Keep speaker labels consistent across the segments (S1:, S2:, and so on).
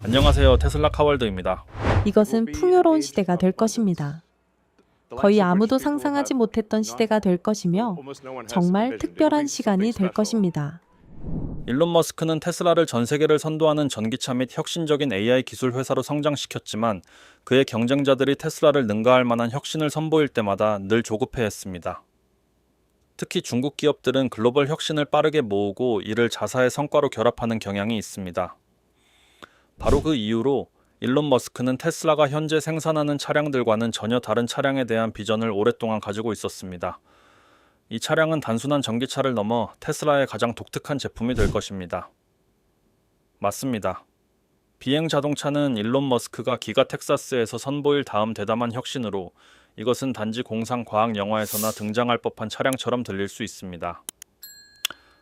S1: 안녕하세요. 테슬라 카월드입니다.
S2: 이것은 풍요로운 시대가 될 것입니다. 거의 아무도 상상하지 못했던 시대가 될 것이며 정말 특별한 시간이 될 것입니다.
S1: 일론 머스크는 테슬라를 전 세계를 선도하는 전기차 및 혁신적인 AI 기술 회사로 성장시켰지만 그의 경쟁자들이 테슬라를 능가할 만한 혁신을 선보일 때마다 늘 조급해했습니다. 특히 중국 기업들은 글로벌 혁신을 빠르게 모으고 이를 자사의 성과로 결합하는 경향이 있습니다. 바로 그 이유로 일론 머스크는 테슬라가 현재 생산하는 차량들과는 전혀 다른 차량에 대한 비전을 오랫동안 가지고 있었습니다. 이 차량은 단순한 전기차를 넘어 테슬라의 가장 독특한 제품이 될 것입니다. 맞습니다. 비행 자동차는 일론 머스크가 기가 텍사스에서 선보일 다음 대담한 혁신으로 이것은 단지 공상 과학 영화에서나 등장할 법한 차량처럼 들릴 수 있습니다.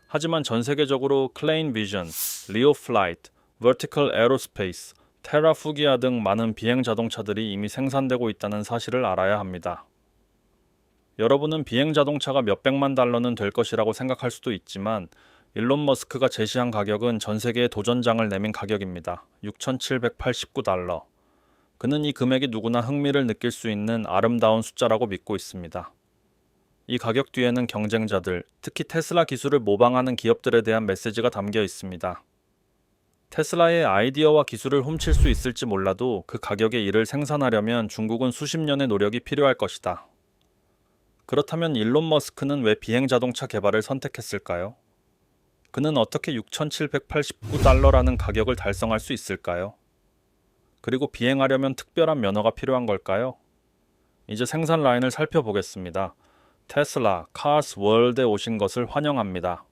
S1: 하지만 전 세계적으로 클레인 비전, 리오 플라이트, 버티컬 에어로스페이스, 테라 후기아 등 많은 비행 자동차들이 이미 생산되고 있다는 사실을 알아야 합니다. 여러분은 비행 자동차가 몇백만 달러는 될 것이라고 생각할 수도 있지만 일론 머스크가 제시한 가격은 전 세계에 도전장을 내민 가격입니다. 6,789달러. 그는 이 금액이 누구나 흥미를 느낄 수 있는 아름다운 숫자라고 믿고 있습니다. 이 가격 뒤에는 경쟁자들, 특히 테슬라 기술을 모방하는 기업들에 대한 메시지가 담겨 있습니다. 테슬라의 아이디어와 기술을 훔칠 수 있을지 몰라도 그 가격에 이를 생산하려면 중국은 수십 년의 노력이 필요할 것이다. 그렇다면 일론 머스크는 왜 비행 자동차 개발을 선택했을까요? 그는 어떻게 6,789달러라는 가격을 달성할 수 있을까요? 그리고 비행하려면 특별한 면허가 필요한 걸까요? 이제 생산 라인을 살펴보겠습니다. 테슬라, 카스 월드에 오신 것을 환영합니다.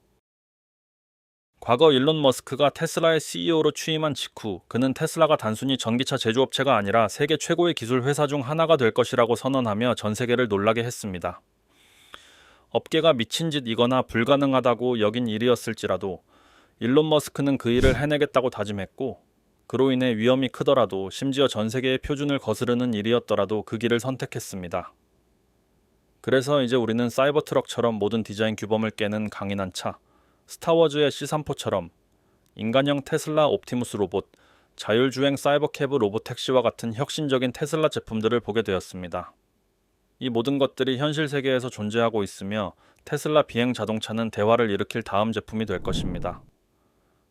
S1: 과거 일론 머스크가 테슬라의 CEO로 취임한 직후 그는 테슬라가 단순히 전기차 제조업체가 아니라 세계 최고의 기술 회사 중 하나가 될 것이라고 선언하며 전 세계를 놀라게 했습니다. 업계가 미친 짓이거나 불가능하다고 여긴 일이었을지라도 일론 머스크는 그 일을 해내겠다고 다짐했고 그로 인해 위험이 크더라도 심지어 전 세계의 표준을 거스르는 일이었더라도 그 길을 선택했습니다. 그래서 이제 우리는 사이버 트럭처럼 모든 디자인 규범을 깨는 강인한 차, 스타워즈의 C3포처럼 인간형 테슬라 옵티무스 로봇, 자율주행 사이버캐브 로봇택시와 같은 혁신적인 테슬라 제품들을 보게 되었습니다. 이 모든 것들이 현실 세계에서 존재하고 있으며 테슬라 비행 자동차는 대화를 일으킬 다음 제품이 될 것입니다.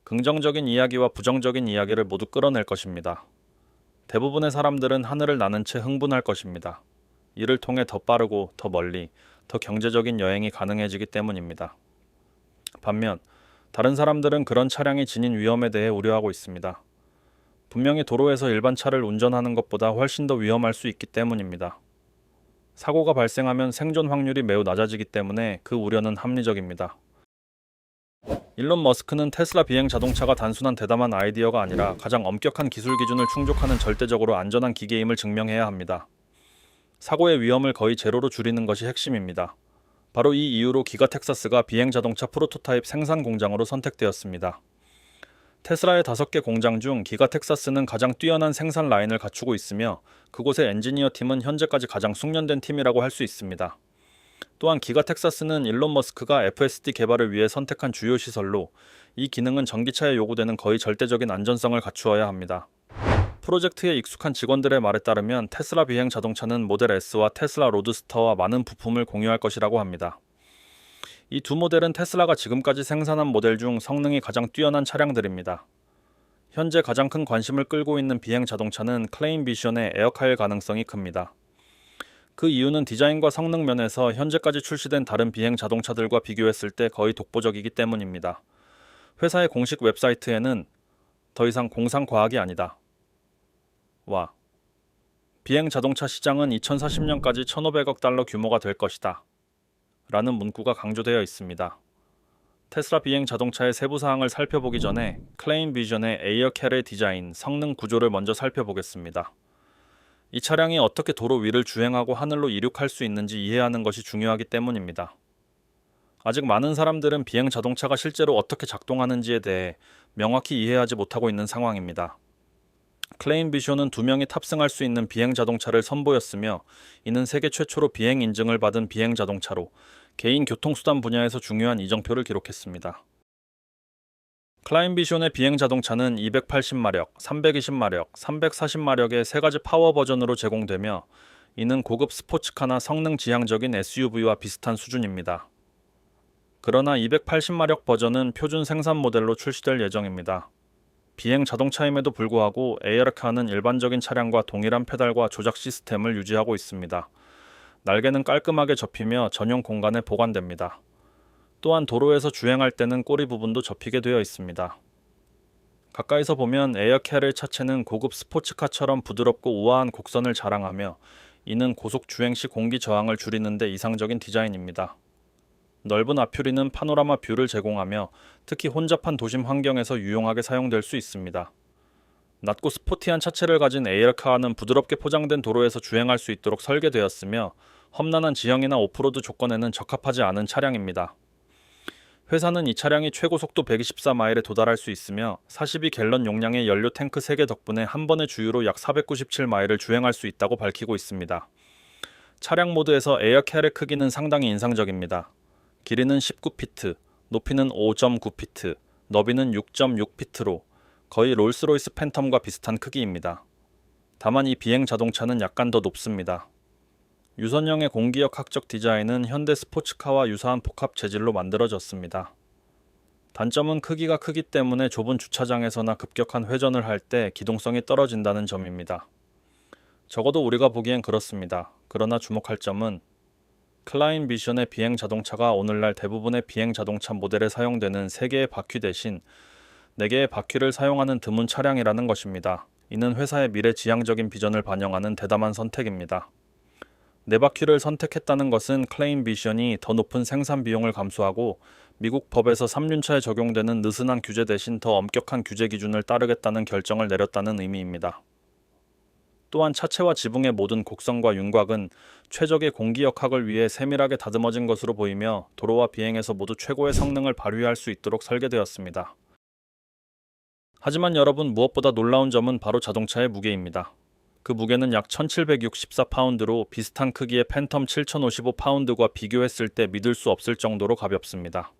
S1: 긍정적인 이야기와 부정적인 이야기를 모두 끌어낼 것입니다. 대부분의 사람들은 하늘을 나는 채 흥분할 것입니다. 이를 통해 더 빠르고 더 멀리, 더 경제적인 여행이 가능해지기 때문입니다. 반면 다른 사람들은 그런 차량이 지닌 위험에 대해 우려하고 있습니다. 분명히 도로에서 일반 차를 운전하는 것보다 훨씬 더 위험할 수 있기 때문입니다. 사고가 발생하면 생존 확률이 매우 낮아지기 때문에 그 우려는 합리적입니다. 일론 머스크는 테슬라 비행 자동차가 단순한 대담한 아이디어가 아니라 가장 엄격한 기술 기준을 충족하는 절대적으로 안전한 기계임을 증명해야 합니다. 사고의 위험을 거의 제로로 줄이는 것이 핵심입니다. 바로 이 이유로 기가 텍사스가 비행 자동차 프로토타입 생산 공장으로 선택되었습니다. 테슬라의 5개 공장 중 기가 텍사스는 가장 뛰어난 생산 라인을 갖추고 있으며 그곳의 엔지니어 팀은 현재까지 가장 숙련된 팀이라고 할 수 있습니다. 또한 기가 텍사스는 일론 머스크가 FSD 개발을 위해 선택한 주요 시설로 이 기능은 전기차에 요구되는 거의 절대적인 안전성을 갖추어야 합니다. 프로젝트에 익숙한 직원들의 말에 따르면 테슬라 비행 자동차는 모델 S와 테슬라 로드스터와 많은 부품을 공유할 것이라고 합니다. 이 두 모델은 테슬라가 지금까지 생산한 모델 중 성능이 가장 뛰어난 차량들입니다. 현재 가장 큰 관심을 끌고 있는 비행 자동차는 클레인 비전의 에어카일 가능성이 큽니다. 그 이유는 디자인과 성능 면에서 현재까지 출시된 다른 비행 자동차들과 비교했을 때 거의 독보적이기 때문입니다. 회사의 공식 웹사이트에는 더 이상 공상 과학이 아니다. 와. 비행 자동차 시장은 2040년까지 1,500억 달러 규모가 될 것이다. 라는 문구가 강조되어 있습니다. 테슬라 비행 자동차의 세부 사항을 살펴보기 전에 클레인 비전의 에어칼의 디자인, 성능 구조를 먼저 살펴보겠습니다. 이 차량이 어떻게 도로 위를 주행하고 하늘로 이륙할 수 있는지 이해하는 것이 중요하기 때문입니다. 아직 많은 사람들은 비행 자동차가 실제로 어떻게 작동하는지에 대해 명확히 이해하지 못하고 있는 상황입니다. 클레인 비전은 2명이 탑승할 수 있는 비행 자동차를 선보였으며 이는 세계 최초로 비행 인증을 받은 비행 자동차로 개인 교통수단 분야에서 중요한 이정표를 기록했습니다. 클라인 비숑의 비행 자동차는 280마력, 320마력, 340마력의 세 가지 파워 버전으로 제공되며 이는 고급 스포츠카나 성능 지향적인 SUV와 비슷한 수준입니다. 그러나 280마력 버전은 표준 생산 모델로 출시될 예정입니다. 비행 자동차임에도 불구하고 AR카는 일반적인 차량과 동일한 페달과 조작 시스템을 유지하고 있습니다. 날개는 깔끔하게 접히며 전용 공간에 보관됩니다. 또한 도로에서 주행할 때는 꼬리 부분도 접히게 되어 있습니다. 가까이서 보면 에어캐릴 차체는 고급 스포츠카처럼 부드럽고 우아한 곡선을 자랑하며 이는 고속 주행 시 공기 저항을 줄이는 데 이상적인 디자인입니다. 넓은 앞유리는 파노라마 뷰를 제공하며 특히 혼잡한 도심 환경에서 유용하게 사용될 수 있습니다. 낮고 스포티한 차체를 가진 에어카는 부드럽게 포장된 도로에서 주행할 수 있도록 설계되었으며 험난한 지형이나 오프로드 조건에는 적합하지 않은 차량입니다. 회사는 이 차량이 최고 속도 124마일에 도달할 수 있으며 42갤런 용량의 연료 탱크 3개 덕분에 한 번의 주유로 약 497마일을 주행할 수 있다고 밝히고 있습니다. 차량 모드에서 에어캐릴 크기는 상당히 인상적입니다. 길이는 19피트, 높이는 5.9피트, 너비는 6.6피트로 거의 롤스로이스 팬텀과 비슷한 크기입니다. 다만 이 비행 자동차는 약간 더 높습니다. 유선형의 공기역학적 디자인은 현대 스포츠카와 유사한 복합 재질로 만들어졌습니다. 단점은 크기가 크기 때문에 좁은 주차장에서나 급격한 회전을 할 때 기동성이 떨어진다는 점입니다. 적어도 우리가 보기엔 그렇습니다. 그러나 주목할 점은 클라인 비숑의 비행 자동차가 오늘날 대부분의 비행 자동차 모델에 사용되는 3개의 바퀴 대신 4개의 바퀴를 사용하는 드문 차량이라는 것입니다. 이는 회사의 미래지향적인 비전을 반영하는 대담한 선택입니다. 4바퀴를 선택했다는 것은 클라인 비숑이 더 높은 생산 비용을 감수하고 미국 법에서 3륜차에 적용되는 느슨한 규제 대신 더 엄격한 규제 기준을 따르겠다는 결정을 내렸다는 의미입니다. 또한 차체와 지붕의 모든 곡선과 윤곽은 최적의 공기역학을 위해 세밀하게 다듬어진 것으로 보이며 도로와 비행에서 모두 최고의 성능을 발휘할 수 있도록 설계되었습니다. 하지만 여러분, 무엇보다 놀라운 점은 바로 자동차의 무게입니다. 그 무게는 약 1764파운드로 비슷한 크기의 팬텀 7055파운드와 비교했을 때 믿을 수 없을 정도로 가볍습니다.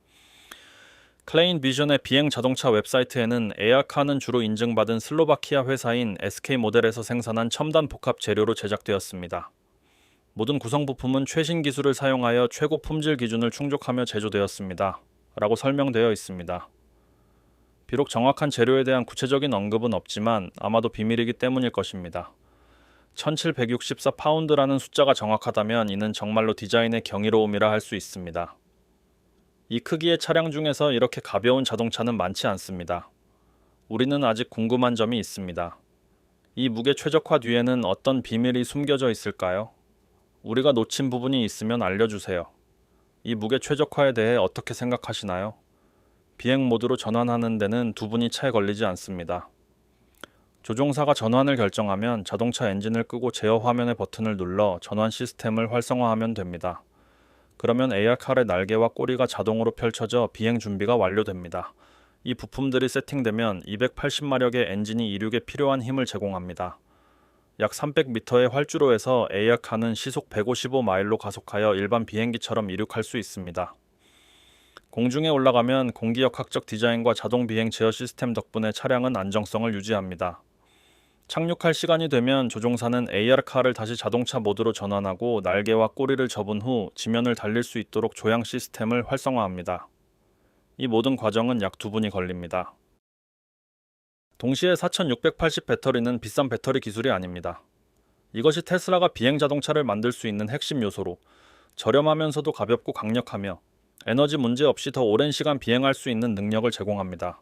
S1: 클라인 비숑의 비행 자동차 웹사이트에는 에어카는 주로 인증받은 슬로바키아 회사인 SK 모델에서 생산한 첨단 복합 재료로 제작되었습니다. 모든 구성 부품은 최신 기술을 사용하여 최고 품질 기준을 충족하며 제조되었습니다. 라고 설명되어 있습니다. 비록 정확한 재료에 대한 구체적인 언급은 없지만 아마도 비밀이기 때문일 것입니다. 1764파운드라는 숫자가 정확하다면 이는 정말로 디자인의 경이로움이라 할 수 있습니다. 이 크기의 차량 중에서 이렇게 가벼운 자동차는 많지 않습니다. 우리는 아직 궁금한 점이 있습니다. 이 무게 최적화 뒤에는 어떤 비밀이 숨겨져 있을까요? 우리가 놓친 부분이 있으면 알려주세요. 이 무게 최적화에 대해 어떻게 생각하시나요? 비행 모드로 전환하는 데는 두 분이 차에 걸리지 않습니다. 조종사가 전환을 결정하면 자동차 엔진을 끄고 제어 화면의 버튼을 눌러 전환 시스템을 활성화하면 됩니다. 그러면 AR카의 날개와 꼬리가 자동으로 펼쳐져 비행 준비가 완료됩니다. 이 부품들이 세팅되면 280마력의 엔진이 이륙에 필요한 힘을 제공합니다. 약 300m의 활주로에서 AR카는 시속 155마일로 가속하여 일반 비행기처럼 이륙할 수 있습니다. 공중에 올라가면 공기역학적 디자인과 자동 비행 제어 시스템 덕분에 차량은 안정성을 유지합니다. 착륙할 시간이 되면 조종사는 AR카를 다시 자동차 모드로 전환하고 날개와 꼬리를 접은 후 지면을 달릴 수 있도록 조향 시스템을 활성화합니다. 이 모든 과정은 약 2분이 걸립니다. 동시에 4680 배터리는 비싼 배터리 기술이 아닙니다. 이것이 테슬라가 비행 자동차를 만들 수 있는 핵심 요소로 저렴하면서도 가볍고 강력하며 에너지 문제 없이 더 오랜 시간 비행할 수 있는 능력을 제공합니다.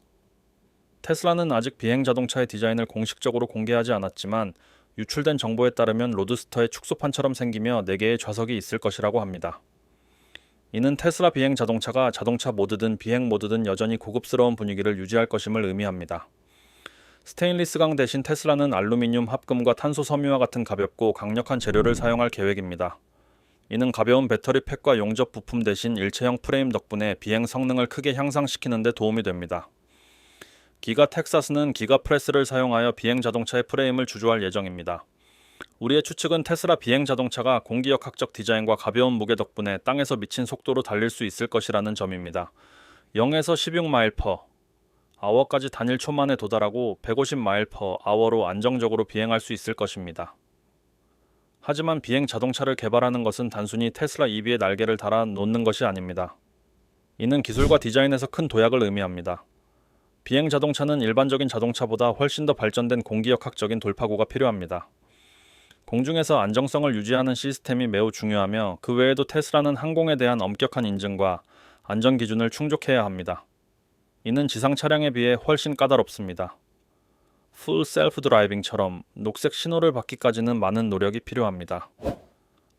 S1: 테슬라는 아직 비행 자동차의 디자인을 공식적으로 공개하지 않았지만 유출된 정보에 따르면 로드스터의 축소판처럼 생기며 4개의 좌석이 있을 것이라고 합니다. 이는 테슬라 비행 자동차가 자동차 모드든 비행 모드든 여전히 고급스러운 분위기를 유지할 것임을 의미합니다. 스테인리스강 대신 테슬라는 알루미늄 합금과 탄소 섬유와 같은 가볍고 강력한 재료를 사용할 계획입니다. 이는 가벼운 배터리 팩과 용접 부품 대신 일체형 프레임 덕분에 비행 성능을 크게 향상시키는 데 도움이 됩니다. 기가 텍사스는 기가 프레스를 사용하여 비행 자동차의 프레임을 주조할 예정입니다. 우리의 추측은 테슬라 비행 자동차가 공기역학적 디자인과 가벼운 무게 덕분에 땅에서 미친 속도로 달릴 수 있을 것이라는 점입니다. 0에서 16마일 퍼. 아워까지 단일 초 만에 도달하고 150마일/아워로 안정적으로 비행할 수 있을 것입니다. 하지만 비행 자동차를 개발하는 것은 단순히 테슬라 EV의 날개를 달아 놓는 것이 아닙니다. 이는 기술과 디자인에서 큰 도약을 의미합니다. 비행 자동차는 일반적인 자동차보다 훨씬 더 발전된 공기역학적인 돌파구가 필요합니다. 공중에서 안정성을 유지하는 시스템이 매우 중요하며 그 외에도 테슬라는 항공에 대한 엄격한 인증과 안전 기준을 충족해야 합니다. 이는 지상 차량에 비해 훨씬 까다롭습니다. 풀 셀프 드라이빙처럼 녹색 신호를 받기까지는 많은 노력이 필요합니다.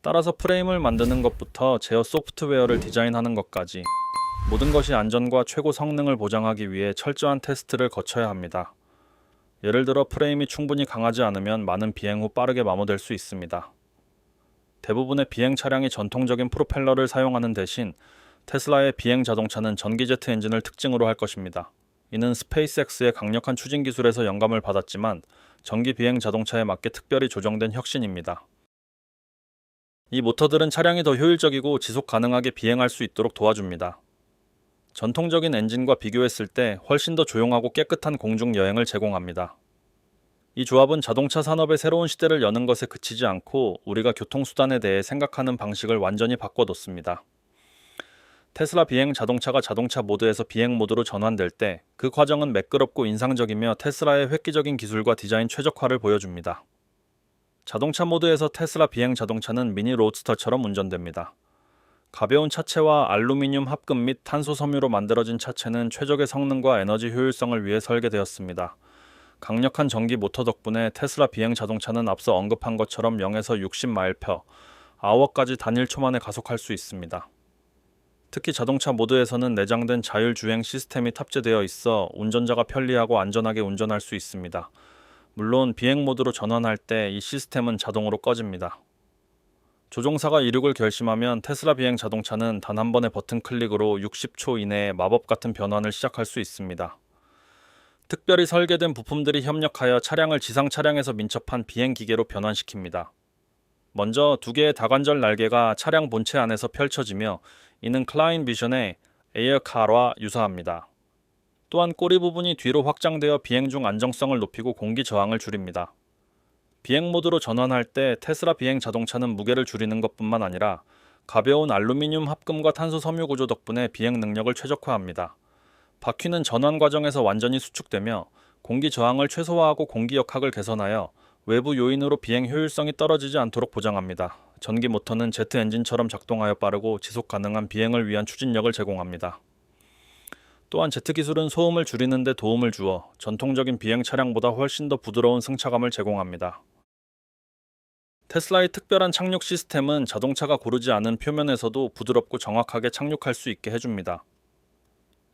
S1: 따라서 프레임을 만드는 것부터 제어 소프트웨어를 디자인하는 것까지 모든 것이 안전과 최고 성능을 보장하기 위해 철저한 테스트를 거쳐야 합니다. 예를 들어 프레임이 충분히 강하지 않으면 많은 비행 후 빠르게 마모될 수 있습니다. 대부분의 비행 차량이 전통적인 프로펠러를 사용하는 대신 테슬라의 비행 자동차는 전기 제트 엔진을 특징으로 할 것입니다. 이는 스페이스X의 강력한 추진 기술에서 영감을 받았지만 전기 비행 자동차에 맞게 특별히 조정된 혁신입니다. 이 모터들은 차량이 더 효율적이고 지속 가능하게 비행할 수 있도록 도와줍니다. 전통적인 엔진과 비교했을 때 훨씬 더 조용하고 깨끗한 공중 여행을 제공합니다. 이 조합은 자동차 산업의 새로운 시대를 여는 것에 그치지 않고 우리가 교통수단에 대해 생각하는 방식을 완전히 바꿔놓습니다. 테슬라 비행 자동차가 자동차 모드에서 비행 모드로 전환될 때 그 과정은 매끄럽고 인상적이며 테슬라의 획기적인 기술과 디자인 최적화를 보여줍니다. 자동차 모드에서 테슬라 비행 자동차는 미니 로드스터처럼 운전됩니다. 가벼운 차체와 알루미늄 합금 및 탄소 섬유로 만들어진 차체는 최적의 성능과 에너지 효율성을 위해 설계되었습니다. 강력한 전기 모터 덕분에 테슬라 비행 자동차는 앞서 언급한 것처럼 0에서 60마일/아워까지 단일 초 만에 가속할 수 있습니다. 특히 자동차 모드에서는 내장된 자율주행 시스템이 탑재되어 있어 운전자가 편리하고 안전하게 운전할 수 있습니다. 물론 비행 모드로 전환할 때 이 시스템은 자동으로 꺼집니다. 조종사가 이륙을 결심하면 테슬라 비행 자동차는 단 한 번의 버튼 클릭으로 60초 이내에 마법 같은 변환을 시작할 수 있습니다. 특별히 설계된 부품들이 협력하여 차량을 지상 차량에서 민첩한 비행 기계로 변환시킵니다. 먼저 두 개의 다관절 날개가 차량 본체 안에서 펼쳐지며 이는 클라인 비전의 에어카와 유사합니다. 또한 꼬리 부분이 뒤로 확장되어 비행 중 안정성을 높이고 공기 저항을 줄입니다. 비행 모드로 전환할 때 테슬라 비행 자동차는 무게를 줄이는 것뿐만 아니라 가벼운 알루미늄 합금과 탄소 섬유 구조 덕분에 비행 능력을 최적화합니다. 바퀴는 전환 과정에서 완전히 수축되며 공기 저항을 최소화하고 공기 역학을 개선하여 외부 요인으로 비행 효율성이 떨어지지 않도록 보장합니다. 전기 모터는 제트 엔진처럼 작동하여 빠르고 지속 가능한 비행을 위한 추진력을 제공합니다. 또한 제트 기술은 소음을 줄이는 데 도움을 주어 전통적인 비행 차량보다 훨씬 더 부드러운 승차감을 제공합니다. 테슬라의 특별한 착륙 시스템은 자동차가 고르지 않은 표면에서도 부드럽고 정확하게 착륙할 수 있게 해줍니다.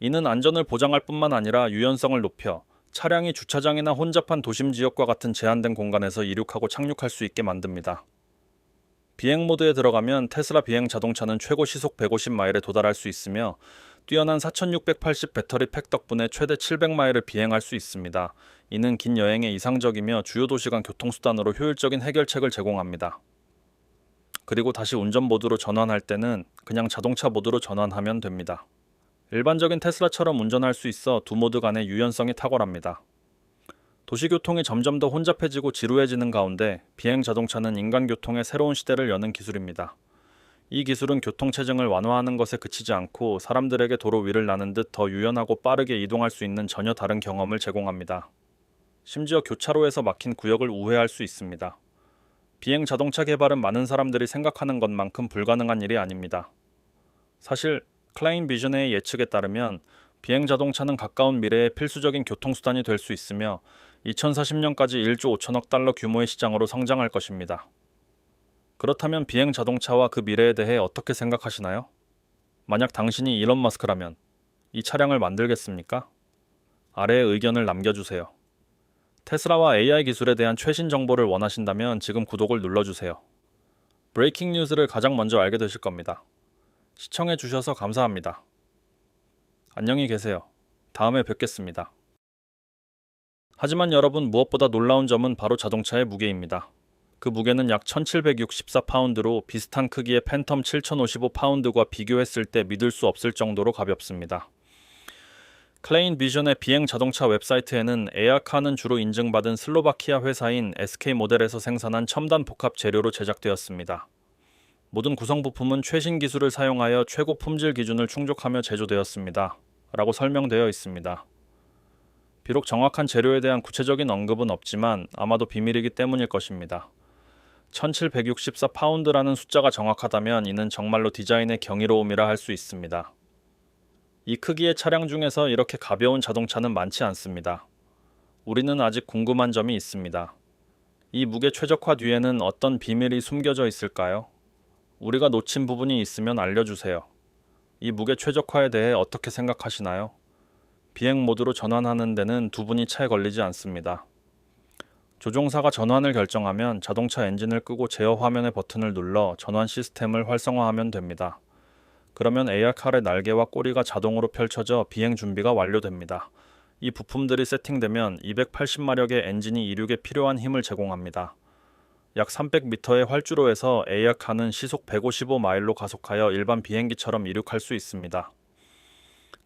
S1: 이는 안전을 보장할 뿐만 아니라 유연성을 높여 차량이 주차장이나 혼잡한 도심 지역과 같은 제한된 공간에서 이륙하고 착륙할 수 있게 만듭니다. 비행 모드에 들어가면 테슬라 비행 자동차는 최고 시속 150마일에 도달할 수 있으며 뛰어난 4680 배터리 팩 덕분에 최대 700마일을 비행할 수 있습니다. 이는 긴 여행에 이상적이며 주요 도시 간 교통수단으로 효율적인 해결책을 제공합니다. 그리고 다시 운전 모드로 전환할 때는 그냥 자동차 모드로 전환하면 됩니다. 일반적인 테슬라처럼 운전할 수 있어 두 모드 간의 유연성이 탁월합니다. 도시교통이 점점 더 혼잡해지고 지루해지는 가운데 비행 자동차는 인간 교통의 새로운 시대를 여는 기술입니다. 이 기술은 교통체증을 완화하는 것에 그치지 않고 사람들에게 도로 위를 나는 듯 더 유연하고 빠르게 이동할 수 있는 전혀 다른 경험을 제공합니다. 심지어 교차로에서 막힌 구역을 우회할 수 있습니다. 비행 자동차 개발은 많은 사람들이 생각하는 것만큼 불가능한 일이 아닙니다. 사실 클라인 비전의 예측에 따르면 비행 자동차는 가까운 미래의 필수적인 교통수단이 될 수 있으며 2040년까지 1조 5천억 달러 규모의 시장으로 성장할 것입니다. 그렇다면 비행 자동차와 그 미래에 대해 어떻게 생각하시나요? 만약 당신이 일론 머스크라면 이 차량을 만들겠습니까? 아래에 의견을 남겨주세요. 테슬라와 AI 기술에 대한 최신 정보를 원하신다면 지금 구독을 눌러주세요. 브레이킹 뉴스를 가장 먼저 알게 되실 겁니다. 시청해주셔서 감사합니다. 안녕히 계세요. 다음에 뵙겠습니다. 하지만 여러분, 무엇보다 놀라운 점은 바로 자동차의 무게입니다. 그 무게는 약 1764파운드로 비슷한 크기의 팬텀 7055파운드과 비교했을 때 믿을 수 없을 정도로 가볍습니다. 클레인 비전의 비행 자동차 웹사이트에는 에어카는 주로 인증받은 슬로바키아 회사인 SK 모델에서 생산한 첨단 복합 재료로 제작되었습니다. 모든 구성 부품은 최신 기술을 사용하여 최고 품질 기준을 충족하며 제조되었습니다. 라고 설명되어 있습니다. 비록 정확한 재료에 대한 구체적인 언급은 없지만 아마도 비밀이기 때문일 것입니다. 1764파운드라는 숫자가 정확하다면 이는 정말로 디자인의 경이로움이라 할 수 있습니다. 이 크기의 차량 중에서 이렇게 가벼운 자동차는 많지 않습니다. 우리는 아직 궁금한 점이 있습니다. 이 무게 최적화 뒤에는 어떤 비밀이 숨겨져 있을까요? 우리가 놓친 부분이 있으면 알려주세요. 이 무게 최적화에 대해 어떻게 생각하시나요? 비행 모드로 전환하는 데는 두 분이 차에 걸리지 않습니다. 조종사가 전환을 결정하면 자동차 엔진을 끄고 제어 화면의 버튼을 눌러 전환 시스템을 활성화하면 됩니다. 그러면 AR칼의 날개와 꼬리가 자동으로 펼쳐져 비행 준비가 완료됩니다. 이 부품들이 세팅되면 280마력의 엔진이 이륙에 필요한 힘을 제공합니다. 약 300m의 활주로에서 AR칼은 시속 155마일로 가속하여 일반 비행기처럼 이륙할 수 있습니다.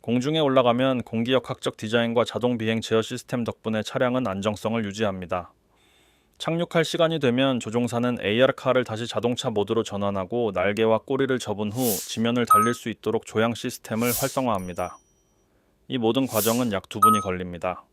S1: 공중에 올라가면 공기역학적 디자인과 자동 비행 제어 시스템 덕분에 차량은 안정성을 유지합니다. 착륙할 시간이 되면 조종사는 AR칼을 다시 자동차 모드로 전환하고 날개와 꼬리를 접은 후 지면을 달릴 수 있도록 조향 시스템을 활성화합니다. 이 모든 과정은 약 2분이 걸립니다.